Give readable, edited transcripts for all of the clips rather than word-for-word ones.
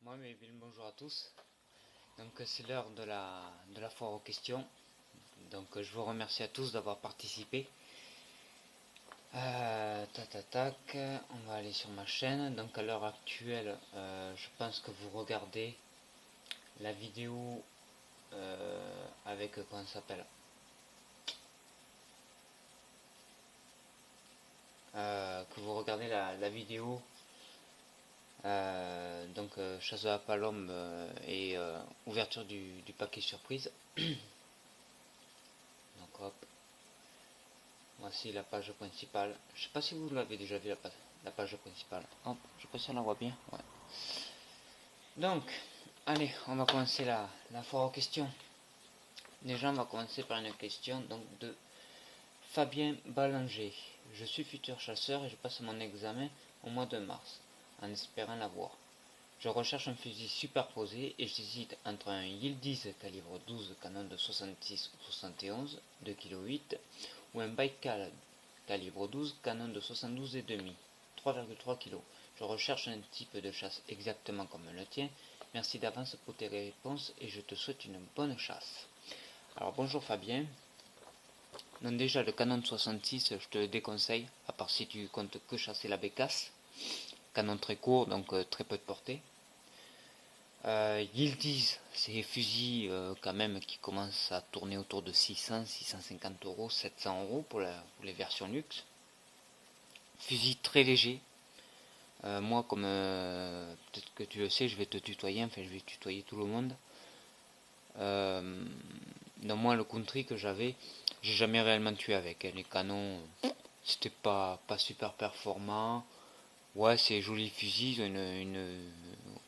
Moi, mais bien, bonjour à tous. Donc c'est l'heure de la foire aux questions. Donc je vous remercie à tous d'avoir participé. Tac, tac, tac. On va aller sur ma chaîne. Donc à l'heure actuelle, je pense que vous regardez la vidéo avec comment ça s'appelle, que vous regardez la vidéo chasse à palombe et ouverture du paquet surprise. Donc hop, voici la page principale. Je sais pas si vous l'avez déjà vu la page principale. Hop, je sais pas si on la voit bien. Ouais. Donc, allez, on va commencer la foire aux questions. Déjà, on va commencer par une question donc de Fabien Ballanger. Je suis futur chasseur et je passe mon examen au mois de mars, en espérant l'avoir. Je recherche un fusil superposé et j'hésite entre un Yildiz calibre 12 canon de 66 ou 71 2,8 kg ou un Baikal calibre 12 canon de 72,5 3,3 kg. Je recherche un type de chasse exactement comme le tien. Merci d'avance pour tes réponses et je te souhaite une bonne chasse. Alors bonjour Fabien. Donc déjà le canon de 66 je te le déconseille, à part si tu comptes que chasser la bécasse. Canon très court donc très peu de portée. Yildiz, c'est des fusils quand même qui commencent à tourner autour de 600, 650 euros, 700 euros pour les versions luxe. Fusil très léger. Moi, comme peut-être que tu le sais, je vais te tutoyer, enfin je vais tutoyer tout le monde. Dans moi, le country que j'avais, j'ai jamais réellement tué avec. Les canons, c'était pas super performant. Ouais, c'est joli fusil, ils ont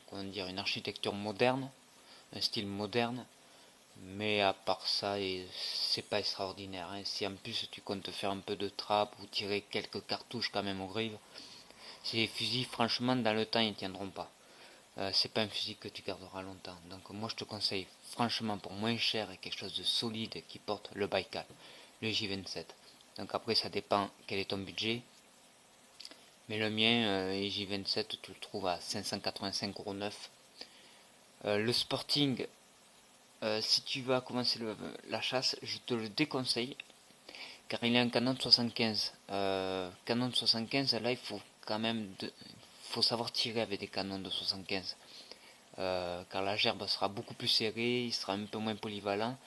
comment dire, une architecture moderne, un style moderne. Mais à part ça, c'est pas extraordinaire, hein. Si en plus tu comptes faire un peu de trappe ou tirer quelques cartouches quand même au grive, ces fusils, franchement, dans le temps, ils tiendront pas. C'est pas un fusil que tu garderas longtemps. Donc moi, je te conseille, franchement, pour moins cher et quelque chose de solide qui porte le Baikal, le J27. Donc après, ça dépend quel est ton budget. Mais le mien, J27, tu le trouves à 585,9 €. Le Sporting, si tu vas commencer la chasse, je te le déconseille car il est un canon de 75. Canon de 75, là il faut quand même faut savoir tirer avec des canons de 75. Car la gerbe sera beaucoup plus serrée, il sera un peu moins polyvalent.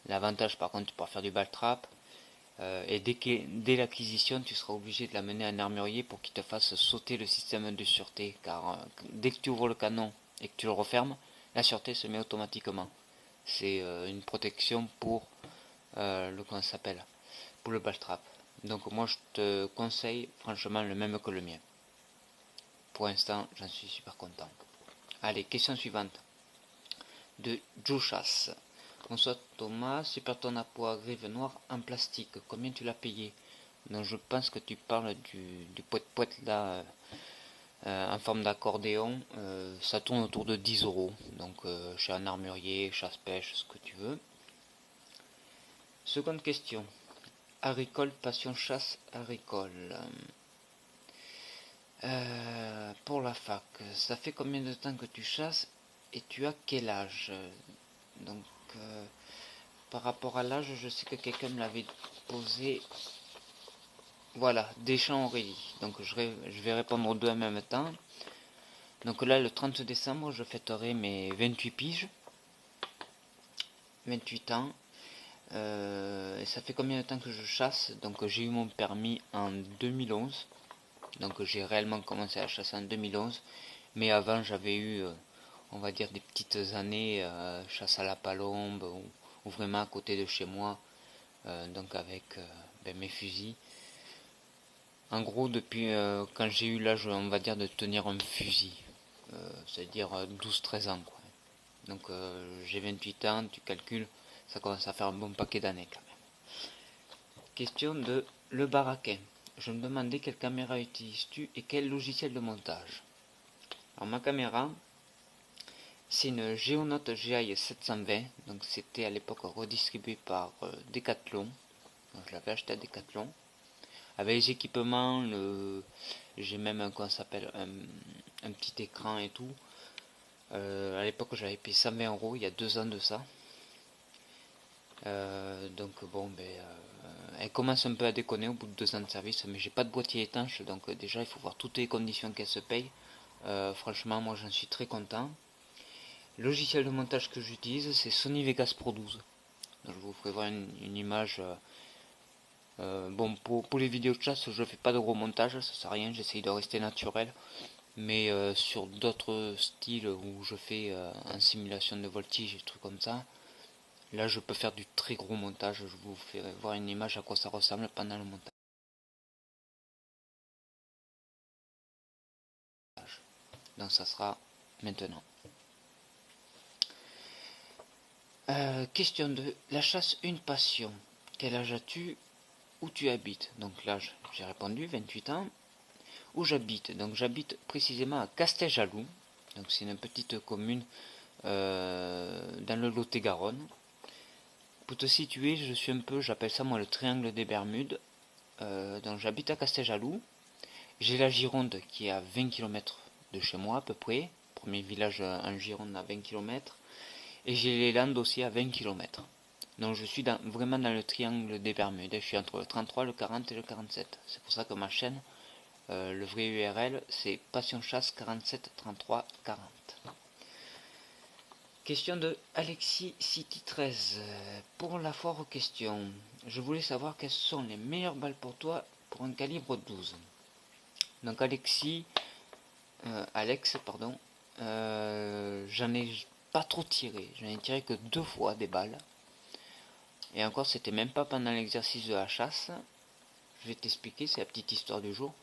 L'avantage par contre, tu pourras faire du ball trap. Et dès l'acquisition, tu seras obligé de l'amener à un armurier pour qu'il te fasse sauter le système de sûreté. Car dès que tu ouvres le canon et que tu le refermes, la sûreté se met automatiquement. C'est une protection pour le comment ça s'appelle, pour le ball trap. Donc moi je te conseille franchement le même que le mien. Pour l'instant, j'en suis super content. Allez, question suivante. De Joshas. Bonsoir Thomas, super ton à poids grive noire en plastique. Combien tu l'as payé? Donc je pense que tu parles du poète-poète là, en forme d'accordéon. Ça tourne autour de 10 euros. Donc chez un armurier, chasse-pêche, ce que tu veux. Seconde question. Agricole, passion chasse agricole. Pour la fac, ça fait combien de temps que tu chasses et tu as quel âge? Donc, par rapport à l'âge, je sais que quelqu'un me l'avait posé. Voilà, Deschamps Aurélie. Donc, je vais répondre aux deux en même temps. Donc là, le 30 décembre, je fêterai mes 28 piges. 28 ans. Et ça fait combien de temps que je chasse? Donc, j'ai eu mon permis en 2011. Donc, j'ai réellement commencé à chasser en 2011. Mais avant, j'avais eu, on va dire, des petites années chasse à la palombe ou vraiment à côté de chez moi, donc avec mes fusils. En gros, depuis quand j'ai eu l'âge, on va dire, de tenir un fusil, c'est-à-dire 12-13 ans, quoi. Donc j'ai 28 ans, tu calcules, ça commence à faire un bon paquet d'années quand même. Question de Le Baraquin. Je me demandais quelle caméra utilises-tu et quel logiciel de montage. Alors ma caméra, c'est une Geonote GI 720, donc c'était à l'époque redistribué par Decathlon. Donc je l'avais acheté à Decathlon. Avec les équipements, j'ai même un petit écran et tout. À l'époque j'avais payé 120 euros, il y a 2 ans de ça. Donc bon, elle commence un peu à déconner au bout de 2 ans de service, mais j'ai pas de boîtier étanche, donc déjà il faut voir toutes les conditions qu'elle se paye. Franchement, moi j'en suis très content. Le logiciel de montage que j'utilise, c'est Sony Vegas Pro 12. Donc, je vous ferai voir une image. Bon, pour les vidéos de chasse, je fais pas de gros montage, ça sert à rien, j'essaye de rester naturel. Mais sur d'autres styles où je fais en simulation de voltige et des trucs comme ça, là je peux faire du très gros montage. Je vous ferai voir une image à quoi ça ressemble pendant le montage. Donc ça sera maintenant. Question 2. La chasse, une passion. Quel âge as-tu? Où tu habites? Donc l'âge, j'ai répondu, 28 ans. Où j'habite? Donc j'habite précisément à Casteljaloux. Donc c'est une petite commune dans le Lot-et-Garonne. Pour te situer, je suis un peu, j'appelle ça moi le triangle des Bermudes. Donc j'habite à Casteljaloux. J'ai la Gironde qui est à 20 km de chez moi à peu près. Premier village en Gironde à 20 km. Et j'ai les Landes aussi à 20 km. Donc je suis vraiment dans le triangle des Bermudes. Je suis entre le 33, le 40 et le 47. C'est pour ça que ma chaîne, le vrai URL, c'est Passion Chasse 47 33 40. Question de Alexis City 13. Pour la foire aux questions, je voulais savoir quelles sont les meilleures balles pour toi pour un calibre 12. Donc Alex, pardon, j'en ai pas trop tiré. J'en ai tiré que 2 fois des balles. Et encore, c'était même pas pendant l'exercice de la chasse. Je vais t'expliquer, c'est la petite histoire du jour.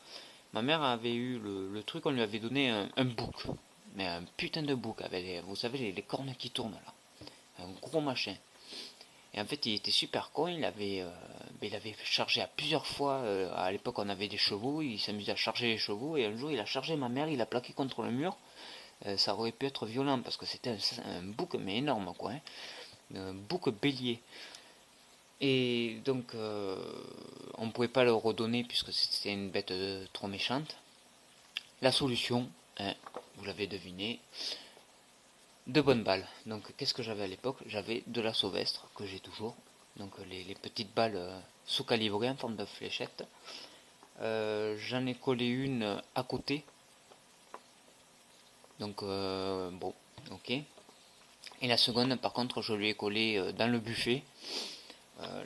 Ma mère avait eu le truc, on lui avait donné un bouc. Mais un putain de bouc avec, vous savez, les cornes qui tournent là. Un gros machin. Et en fait, il était super con, il avait chargé à plusieurs fois. À l'époque, on avait des chevaux, il s'amusait à charger les chevaux. Et un jour, il a chargé ma mère, il a plaqué contre le mur. Ça aurait pu être violent parce que c'était un bouc, mais énorme quoi. Hein. Un bouc bélier. Et donc, on ne pouvait pas le redonner puisque c'était une bête trop méchante. La solution, hein, vous l'avez deviné, de bonnes balles. Donc, qu'est-ce que j'avais à l'époque? J'avais de la sauvestre, que j'ai toujours. Donc, les petites balles sous-calibrées en forme de fléchette. J'en ai collé une à côté. Donc, bon, ok. Et la seconde, par contre, je lui ai collé dans le buffet.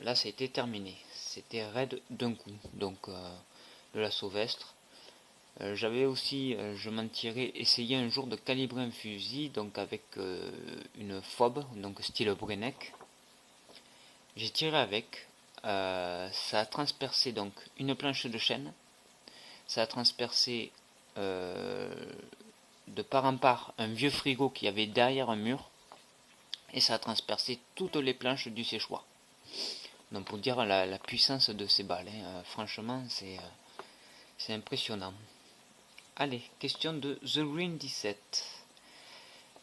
Là, ça a été terminé. C'était raide d'un coup. Donc, de la sauvestre. J'avais aussi, je m'en tirais, essayé un jour de calibrer un fusil, donc avec une fob, donc style Brenneck. J'ai tiré avec. Ça a transpercé donc une planche de chêne. Ça a transpercé de part en part un vieux frigo qui avait derrière un mur. Et ça a transpercé toutes les planches du séchoir. Donc pour dire la puissance de ces balles, hein, franchement c'est impressionnant. Allez, question de The Green 17.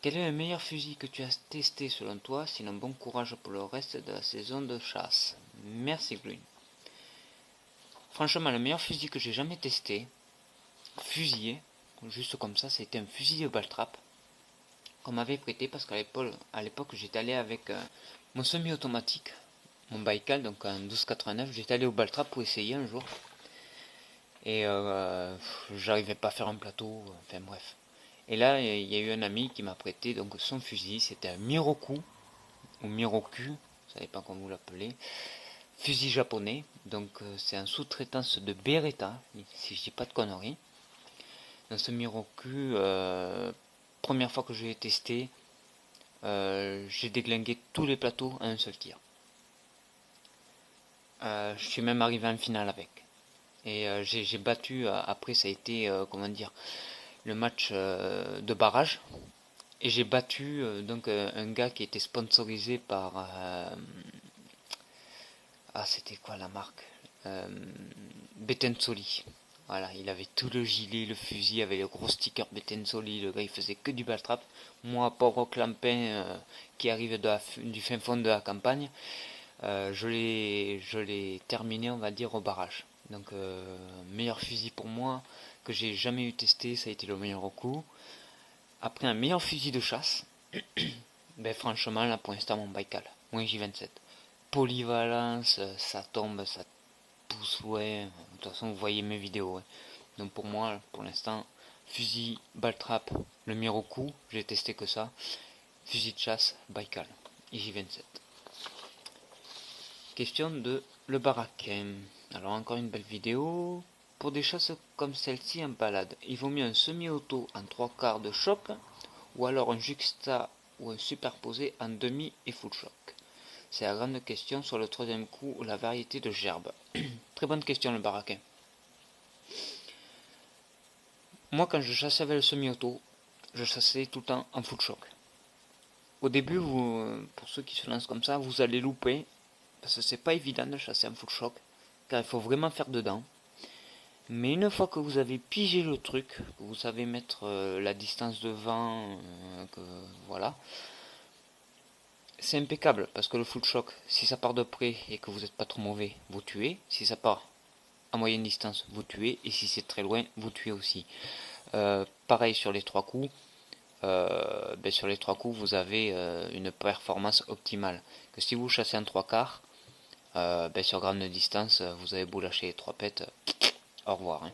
Quel est le meilleur fusil que tu as testé selon toi? Sinon bon courage pour le reste de la saison de chasse. Merci Green. Franchement le meilleur fusil que j'ai jamais testé, fusillé, juste comme ça, c'était un fusil de balle-trap qu'on m'avait prêté parce qu'à l'époque j'étais allé avec mon semi-automatique, mon Baikal, donc en 1289, j'étais allé au Baltrap pour essayer un jour. Et j'arrivais pas à faire un plateau, enfin bref. Et là, il y a eu un ami qui m'a prêté donc son fusil, c'était un Miroku, ou Miroku, ça dépend comment vous l'appelez, fusil japonais, donc c'est en sous-traitance de Beretta, si je dis pas de conneries. Dans ce Miroku, première fois que je l'ai testé, j'ai déglingué tous les plateaux à un seul tir. Je suis même arrivé en finale avec. Et j'ai battu, après ça a été, comment dire, le match de barrage. Et j'ai battu donc un gars qui était sponsorisé par... c'était quoi la marque Betensoli. Voilà, il avait tout le gilet, le fusil, avec le gros sticker Betensoli. Le gars, il faisait que du baltrap. Moi, pauvre clampin qui arrive du fin fond de la campagne, je l'ai terminé, on va dire, au barrage. Donc, meilleur fusil pour moi que j'ai jamais eu testé, ça a été le meilleur coup. après un meilleur fusil de chasse, ben franchement là pour l'instant mon Baïkal, moins J27. Polyvalence, ça tombe, ça pousse, ouais. De toute façon vous voyez mes vidéos. Ouais. Donc pour moi, pour l'instant, fusil, balle-trap, le Miroku, j'ai testé que ça. Fusil de chasse, Baïkal, J27. Question de le baraquin. Alors encore une belle vidéo. Pour des chasses comme celle-ci en balade, il vaut mieux un semi-auto en 3/4 de choc ou alors un juxta ou un superposé en demi et full choc. C'est la grande question sur le troisième coup ou la variété de gerbe. Très bonne question le baraquin. Moi quand je chassais avec le semi-auto, je chassais tout le temps en full choc. Au début, pour ceux qui se lancent comme ça, vous allez louper parce que c'est pas évident de chasser en full choc car il faut vraiment faire dedans. Mais une fois que vous avez pigé le truc, que vous savez mettre la distance de vent, voilà, c'est impeccable parce que le full shock, si ça part de près et que vous n'êtes pas trop mauvais, vous tuez. Si ça part à moyenne distance, vous tuez. Et si c'est très loin, vous tuez aussi. Pareil sur les 3 coups. Sur les 3 coups, vous avez une performance optimale. Que si vous chassez en 3/4, sur grande distance, vous avez beau lâcher les 3 pètes, au revoir. Hein.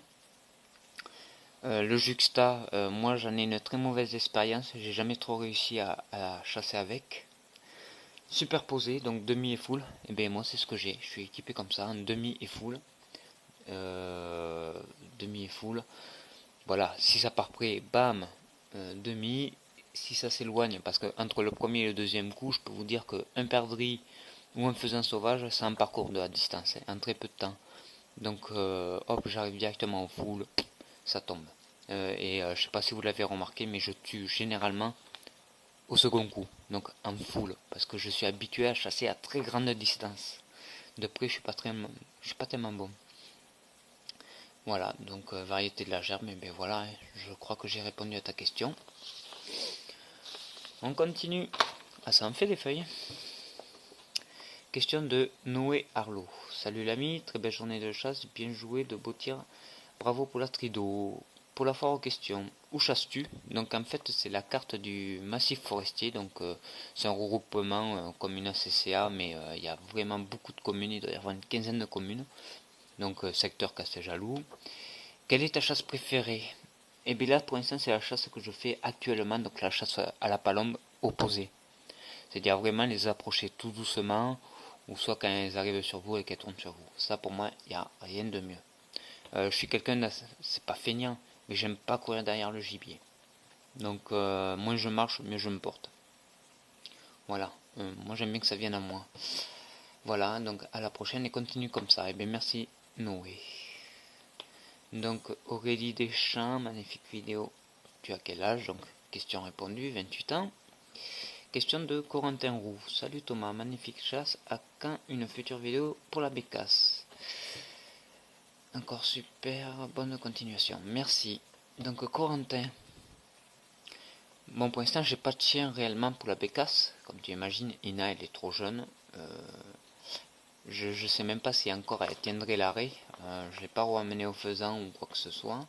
Le juxta, moi j'en ai une très mauvaise expérience, j'ai jamais trop réussi à chasser avec. Superposé, donc demi et full, et bien moi c'est ce que j'ai, je suis équipé comme ça, en demi et full. Demi et full. Voilà, si ça part près, bam, demi. Si ça s'éloigne, parce que entre le premier et le deuxième coup, je peux vous dire qu'un perdrix ou un faisan sauvage, c'est un parcours de la distance, en très peu de temps. Donc hop, j'arrive directement au full, ça tombe. Je sais pas si vous l'avez remarqué, mais je tue généralement au second coup, donc en full, parce que je suis habitué à chasser à très grande distance. De près, je suis pas tellement bon. Voilà, donc variété de la gerbe, et bien voilà, je crois que j'ai répondu à ta question. On continue. Ah, ça en fait des feuilles. Question de Noé Arlo. Salut l'ami, très belle journée de chasse, bien joué, de beaux tirs. Bravo pour la trido. Pour la foire aux questions, où chasses-tu? Donc en fait c'est la carte du massif forestier, donc c'est un regroupement comme une ACCA, mais il y a vraiment beaucoup de communes, il doit y avoir une quinzaine de communes, donc secteur Casteljaloux. Quelle est ta chasse préférée? Et bien là pour l'instant c'est la chasse que je fais actuellement, donc la chasse à la palombe opposée. C'est-à-dire vraiment les approcher tout doucement, ou soit quand elles arrivent sur vous et qu'elles tournent sur vous. Ça pour moi, il n'y a rien de mieux. Je suis quelqu'un de... c'est pas feignant, mais j'aime pas courir derrière le gibier. Donc moins je marche, mieux je me porte. Voilà, moi j'aime bien que ça vienne à moi. Voilà, donc à la prochaine et continue comme ça. Et bien merci Noé. Donc Aurélie Deschamps, magnifique vidéo. Tu as quel âge? Donc question répondue, 28 ans. Question de Corentin Roux. Salut Thomas, magnifique chasse. À quand une future vidéo pour la bécasse? Encore super, bonne continuation. Merci. Donc Corentin. Bon, pour l'instant, j'ai pas de chien réellement pour la bécasse. Comme tu imagines, Ina, elle est trop jeune. Je sais même pas si encore elle tiendrait l'arrêt. Je l'ai pas ramené au faisan ou quoi que ce soit.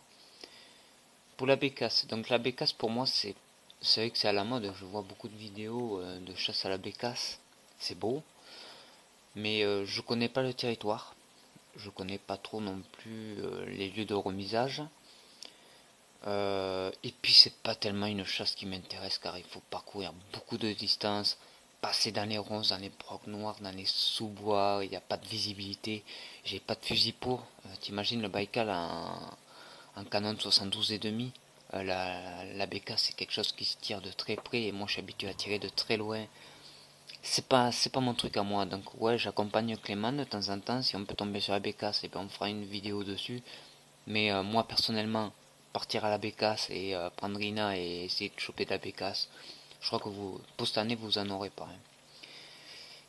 Pour la bécasse. Donc la bécasse, pour moi, c'est vrai que c'est à la mode. Je vois beaucoup de vidéos de chasse à la bécasse. C'est beau. Mais je connais pas le territoire. Je connais pas trop non plus les lieux de remisage. Et puis c'est pas tellement une chasse qui m'intéresse car il faut parcourir beaucoup de distance, passer dans les ronces, dans les brocs noirs, dans les sous-bois, il n'y a pas de visibilité, j'ai pas de fusil pour. T'imagines le Baïkal en canon de 72,5. La BK c'est quelque chose qui se tire de très près et moi je suis habitué à tirer de très loin. C'est pas mon truc à moi, donc ouais j'accompagne Clément de temps en temps, si on peut tomber sur la bécasse et ben on fera une vidéo dessus. Mais moi personnellement, partir à la bécasse et prendre Rina et essayer de choper de la bécasse, je crois que vous, pour cette année, vous en aurez pas. Hein.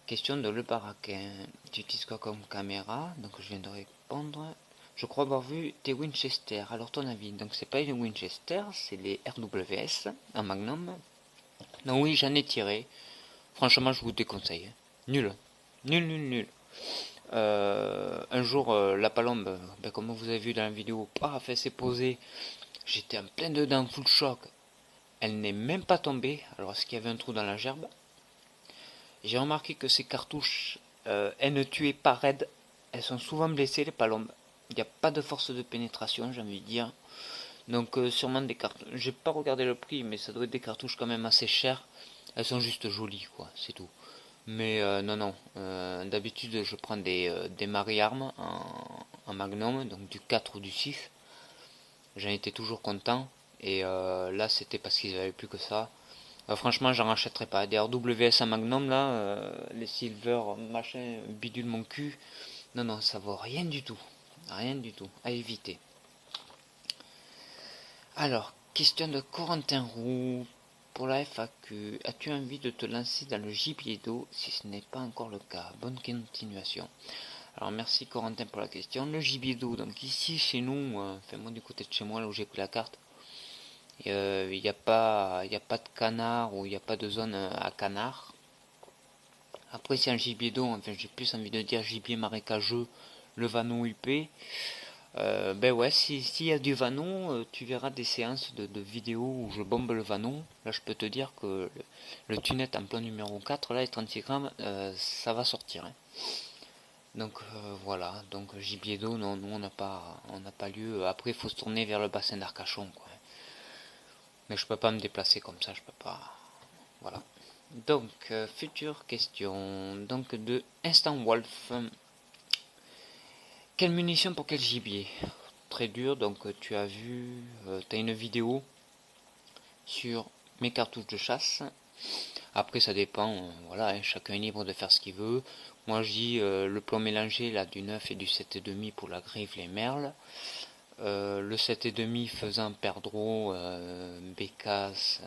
Question de Le Baraquin. Tu utilises quoi comme caméra? Donc je viens de répondre. Je crois avoir vu tes Winchester. Alors ton avis? Donc c'est pas les Winchester, c'est les RWS en Magnum. Donc oui, j'en ai tiré. Franchement, je vous déconseille. Nul. Nul, nul, nul. Un jour, la palombe, comme vous avez vu dans la vidéo, paf, elle s'est posée. J'étais en plein dedans, full choc. elle n'est même pas tombée, alors est-ce qu'il y avait un trou dans la gerbe? J'ai remarqué que ces cartouches, elles ne tuaient pas raide, elles sont souvent blessées les palombes. Il n'y a pas de force de pénétration, j'ai envie de dire. Donc sûrement des cartouches, j'ai pas regardé le prix, mais ça doit être des cartouches quand même assez chères. Elles sont juste jolies, quoi, c'est tout. Mais non, non, d'habitude je prends des Marie-Armes en magnum, donc du 4 ou du 6. J'en étais toujours content. Et là c'était parce qu'ils avaient plus que ça. Franchement, j'en rachèterai pas. Des RWS à Magnum, là, les Silver, machin, bidule mon cul. Non, non, ça vaut rien du tout. Rien du tout. À éviter. Alors, question de Corentin Roux. Pour la FAQ, as-tu envie de te lancer dans le gibier d'eau si ce n'est pas encore le cas? Bonne continuation. Alors, merci Corentin pour la question. Le gibier d'eau, donc ici, chez nous, enfin moi du côté de chez moi, là où j'ai pris la carte, il n'y a pas de canard ou il n'y a pas de zone à canard. Après, c'est un gibier d'eau, enfin j'ai plus envie de dire gibier marécageux, le vanneau huppé. Ben ouais, s'il y a du vanneau, tu verras des séances de vidéos où je bombe le vanneau. Là, je peux te dire que le tunnette en plan numéro 4, là, les 36 grammes, ça va sortir. Hein. Donc voilà, donc gibier d'eau, non, nous on n'a pas lieu. Après, il faut se tourner vers le bassin d'Arcachon, quoi. Mais je peux pas me déplacer comme ça, je peux pas. Voilà. Donc, future question. Donc, de Instant Wolf. Quelle munition pour quel gibier? Très dur, donc tu as vu, tu as une vidéo sur mes cartouches de chasse. Après, ça dépend, voilà, hein, chacun est libre de faire ce qu'il veut. Moi, je dis le plomb mélangé là, du 9 et du 7,5 pour la griffe, les merles. Le 7,5 faisant perdreau, bécasse.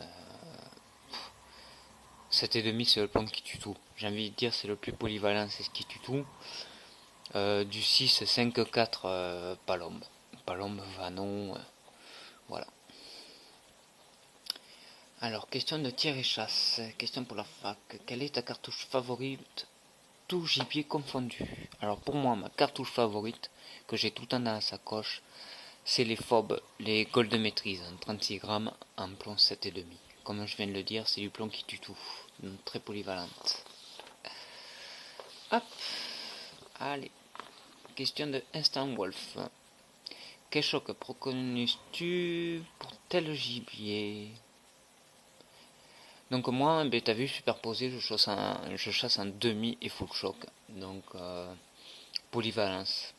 7,5 c'est le plomb qui tue tout. J'ai envie de dire c'est le plus polyvalent, c'est ce qui tue tout. Du 6, 5, 4, palombe. Palombe, vanon, voilà. Alors, question de tir et chasse. Question pour la fac. Quelle est ta cartouche favorite, tout gibier confondu? Alors, pour moi, ma cartouche favorite, que j'ai tout le temps dans la sacoche, c'est les FOB, les Gold Maîtrise, en 36 grammes, en plomb 7,5. Comme je viens de le dire, c'est du plomb qui tue tout. Donc, très polyvalente. Hop. Allez. Question de Instant Wolf. Quel choc préconises-tu pour tel gibier? Donc moi, ben, t'as vu, superposé, je chasse en demi et full choc. Donc polyvalence.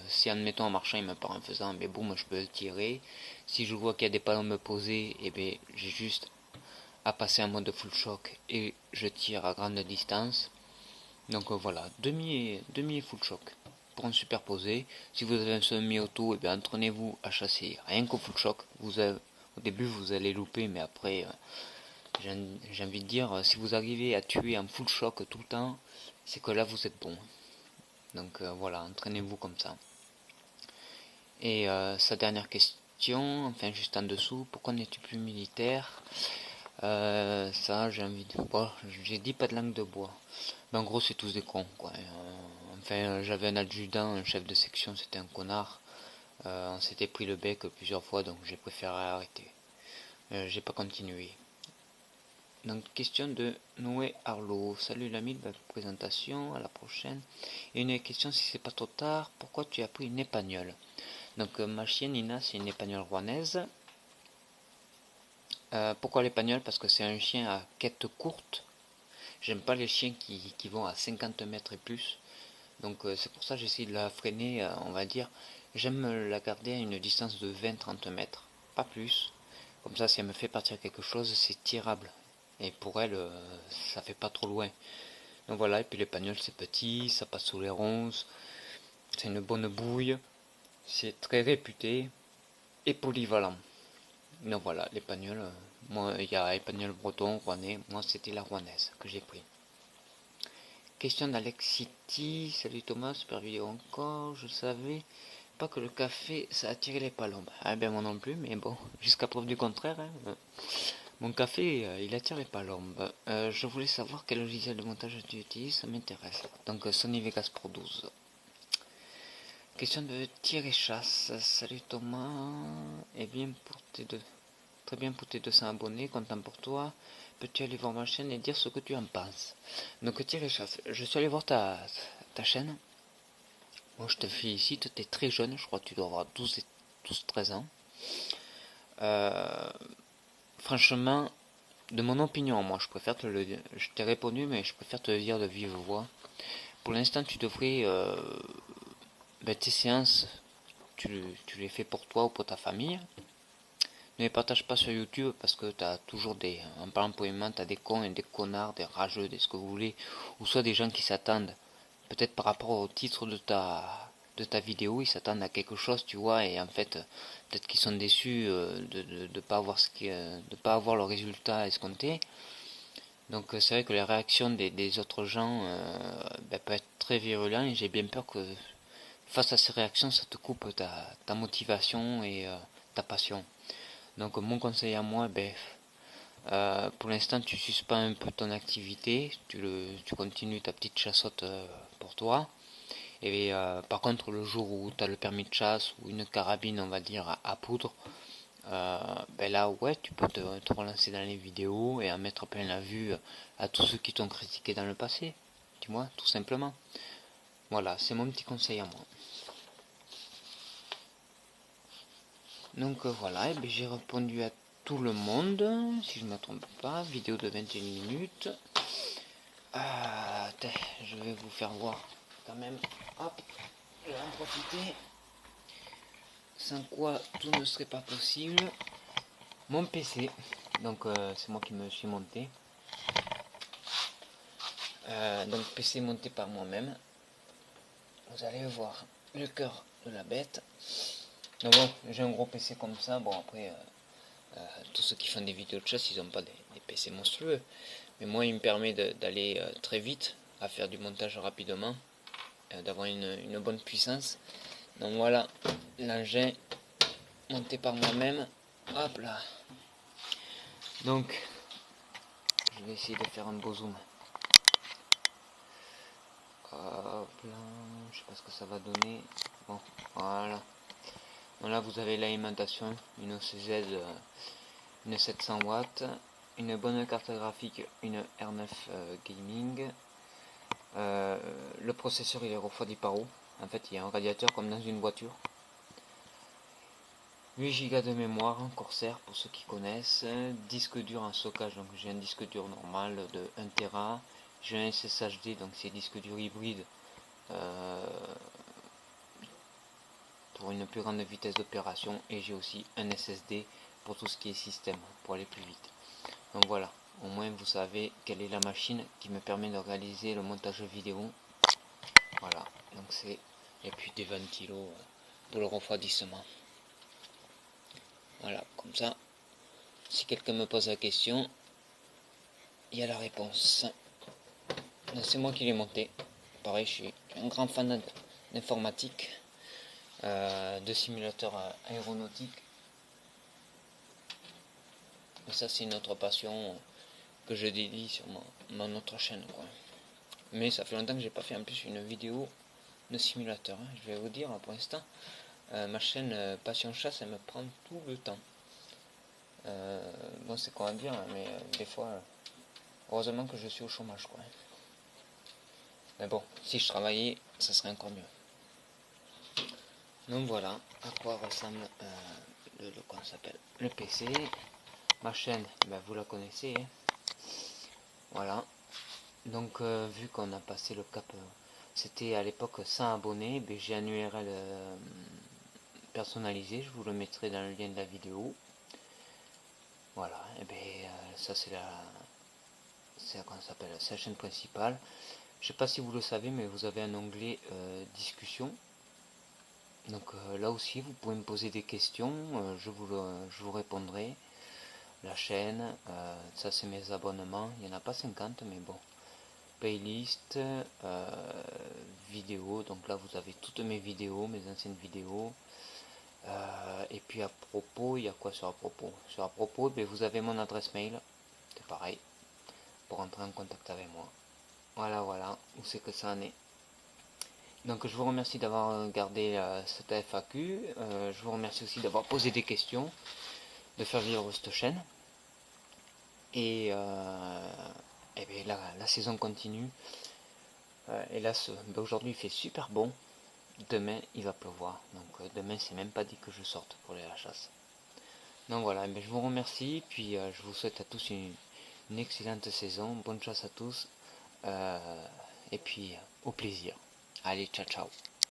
Si admettons en marchant, il me part en faisant, mais boum, je peux le tirer. Si je vois qu'il y a des palombes posées, et ben j'ai juste à passer en mode full choc et je tire à grande distance. Donc voilà, demi et full choc. Pour un superposé, si vous avez un semi-auto, et bien entraînez-vous à chasser rien qu'au full choc. Au début, vous allez louper, mais après, j'ai envie de dire, si vous arrivez à tuer en full choc tout le temps, c'est que là, vous êtes bon. Donc voilà, entraînez-vous comme ça. Et sa dernière question, enfin juste en dessous, pourquoi n'es-tu plus militaire? Ça, j'ai envie de... Bon, j'ai dit pas de langue de bois. Ben, en gros, c'est tous des cons, quoi. Enfin, j'avais un adjudant, un chef de section, c'était un connard. On s'était pris le bec plusieurs fois, donc j'ai préféré arrêter. J'ai pas continué. Donc, question de Noé Arlo. Salut l'ami de la présentation, à la prochaine. Et une question, si c'est pas trop tard, pourquoi tu as pris une épagnole? Donc, ma chienne Nina, c'est une épagnole rouennaise. Pourquoi l'épagnole? Parce que c'est un chien à quête courte. J'aime pas les chiens qui vont à 50 mètres et plus. Donc c'est pour ça que j'essaie de la freiner, on va dire. J'aime la garder à une distance de 20-30 mètres, pas plus. Comme ça, si elle me fait partir quelque chose, c'est tirable. Et pour elle, ça fait pas trop loin. Donc voilà, et puis l'épagnol c'est petit, ça passe sous les ronces, c'est une bonne bouille, c'est très réputé et polyvalent. Donc voilà, l'épagnol, moi il y a épagnol breton, rouennais, moi c'était la rouennaise que j'ai pris. Question d'Alex City. Salut Thomas, super vidéo encore. Je savais pas que le café ça attirait les palombes. Ah ben moi non plus, mais bon, jusqu'à preuve du contraire. Hein. Mon café, il attire les palombes. Je voulais savoir quel logiciel de montage tu utilises, ça m'intéresse. Donc Sony Vegas Pro 12. Question de tir et chasse. Salut Thomas. Eh bien pour tes deux. très bien pour tes 200 abonnés, content pour toi. Peux-tu aller voir ma chaîne et dire ce que tu en penses? Donc Thierry Chasse, je suis allé voir ta chaîne. Moi je te félicite, tu es très jeune, je crois que tu dois avoir 12-13 ans. Franchement, de mon opinion, moi je préfère te le dire, je t'ai répondu mais je préfère te le dire de vive voix. Pour l'instant tu devrais, tes séances, tu les fais pour toi ou pour ta famille. Ne les partage pas sur YouTube parce que tu as toujours en parlant poliment, tu as des cons et des connards, des rageux, des ce que vous voulez, ou soit des gens qui s'attendent, peut-être par rapport au titre de ta vidéo, ils s'attendent à quelque chose, tu vois, et en fait, peut-être qu'ils sont déçus de pas avoir de pas avoir le résultat escompté. Donc c'est vrai que les réactions des autres gens peuvent être très virulentes et j'ai bien peur que face à ces réactions, ça te coupe ta motivation et ta passion. Donc mon conseil à moi, pour l'instant tu suspends un peu ton activité, tu continues ta petite chassotte pour toi. Et par contre le jour où tu as le permis de chasse ou une carabine on va dire à poudre, là ouais tu peux te relancer dans les vidéos et en mettre plein la vue à tous ceux qui t'ont critiqué dans le passé. Tu vois, tout simplement. Voilà, c'est mon petit conseil à moi. Donc voilà, j'ai répondu à tout le monde, si je ne me trompe pas, vidéo de 21 minutes. Je vais vous faire voir quand même, hop, je vais en profiter, sans quoi tout ne serait pas possible. Mon PC, donc c'est moi qui me suis monté, donc PC monté par moi-même, vous allez voir le cœur de la bête. Donc bon, j'ai un gros PC comme ça, bon après... tous ceux qui font des vidéos de chasse, ils n'ont pas des PC monstrueux. Mais moi, il me permet d'aller très vite, à faire du montage rapidement, d'avoir une bonne puissance. Donc voilà, l'engin monté par moi-même. Hop là. Donc, je vais essayer de faire un beau zoom. Hop là, je sais pas ce que ça va donner. Bon, voilà. Donc là, vous avez l'alimentation, une OCZ, une 700 watts, une bonne carte graphique, une R9 Gaming. Le processeur il est refroidi par eau. En fait, il y a un radiateur comme dans une voiture. 8 Go de mémoire, Corsair pour ceux qui connaissent. Disque dur en stockage, donc j'ai un disque dur normal de 1 Tera. J'ai un SSHD, donc c'est disque dur hybride pour une plus grande vitesse d'opération. Et j'ai aussi un SSD pour tout ce qui est système, pour aller plus vite. Donc voilà, au moins vous savez quelle est la machine qui me permet de réaliser le montage vidéo. Voilà, donc c'est... Et puis des ventilos pour le refroidissement. Voilà, comme ça, si quelqu'un me pose la question, il y a la réponse. C'est moi qui l'ai monté. Pareil, je suis un grand fan d'informatique, de simulateurs aéronautiques. Et ça, c'est une autre passion que je dédie sur mon autre chaîne, quoi. Mais ça fait longtemps que j'ai pas fait en plus une vidéo de simulateur. Je vais vous dire, pour l'instant, ma chaîne Passion Chasse, elle me prend tout le temps. Bon, c'est quoi à dire, mais des fois, heureusement que je suis au chômage, quoi. Mais bon, si je travaillais, ça serait encore mieux. Donc voilà à quoi ressemble le PC. Ma chaîne, vous la connaissez, hein. Voilà. Donc vu qu'on a passé le cap, c'était à l'époque 100 abonnés, j'ai un URL personnalisé, je vous le mettrai dans le lien de la vidéo. Voilà, et ça c'est la chaîne principale. Je sais pas si vous le savez, mais vous avez un onglet discussion. Donc là aussi, vous pouvez me poser des questions, je vous répondrai. La chaîne, ça c'est mes abonnements, il n'y en a pas 50, mais bon. Playlist, vidéo, donc là vous avez toutes mes vidéos, mes anciennes vidéos. Et puis à propos, il y a quoi sur à propos? Sur à propos, vous avez mon adresse mail, c'est pareil, pour entrer en contact avec moi. Voilà, où c'est que ça en est. Donc je vous remercie d'avoir regardé cette FAQ, je vous remercie aussi d'avoir posé des questions. faire vivre cette chaîne. Et, bien la saison continue. Hélas, aujourd'hui il fait super bon. Demain il va pleuvoir. Donc demain c'est même pas dit que je sorte pour aller à la chasse. Donc voilà, je vous remercie. Puis je vous souhaite à tous une excellente saison. Bonne chasse à tous. Et puis au plaisir. Allez, ciao ciao.